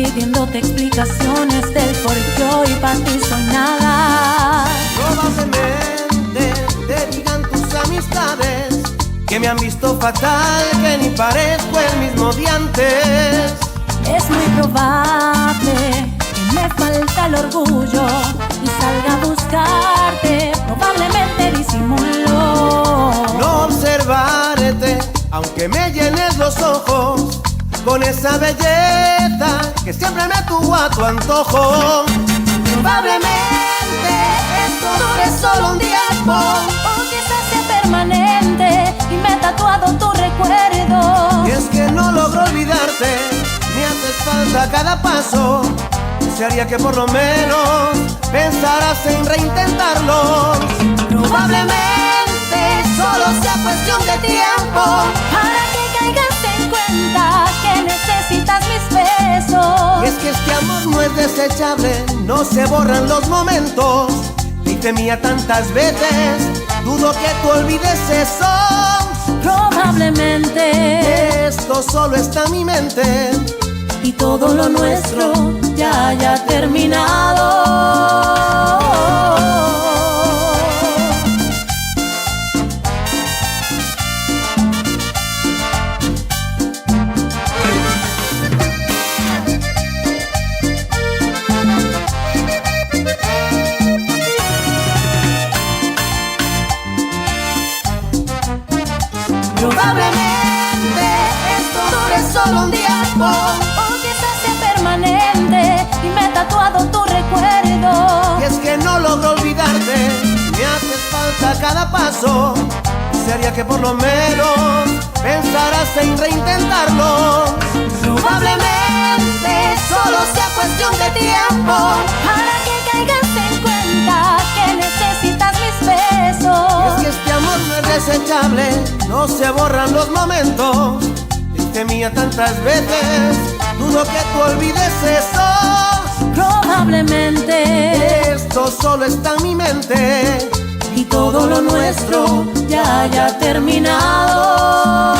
pidiéndote explicaciones del por qué hoy para ti soy nada. Probablemente te digan tus amistades que me han visto fatal, que ni parezco el mismo de antes. Es muy probable que me falta el orgullo y salga a buscarte, probablemente disimulo. No observarte, aunque me llenes los ojos con esa belleza que siempre me tuvo a tu antojo. Probablemente esto dure solo un tiempo, o quizás sea permanente y me he tatuado tu recuerdo. Y es que no logro olvidarte, me haces falta a cada paso. Desearía que por lo menos pensaras en reintentarlo. Probablemente solo sea cuestión de tiempo para que caigas en cuenta que necesitas mis besos. Y es que este amor no es desechable, no se borran los momentos. Dice mía tantas veces, dudo que tú olvides eso. Probablemente esto solo está en mi mente y todo lo nuestro ya haya terminado. Probablemente esto dure solo un tiempo, o quizás sea permanente y me he tatuado tu recuerdo. Y es que no logro olvidarte, me haces falta a cada paso. Desearía que por lo menos pensaras en reintentarlo. Probablemente solo sea cuestión de tiempo para que caigas en cuenta que necesitas mis besos. Y es que este amor no es desechable, no se borran los momentos. Dice mía tantas veces, dudo que tú olvides eso. Probablemente esto solo está en mi mente y todo lo nuestro ya haya terminado.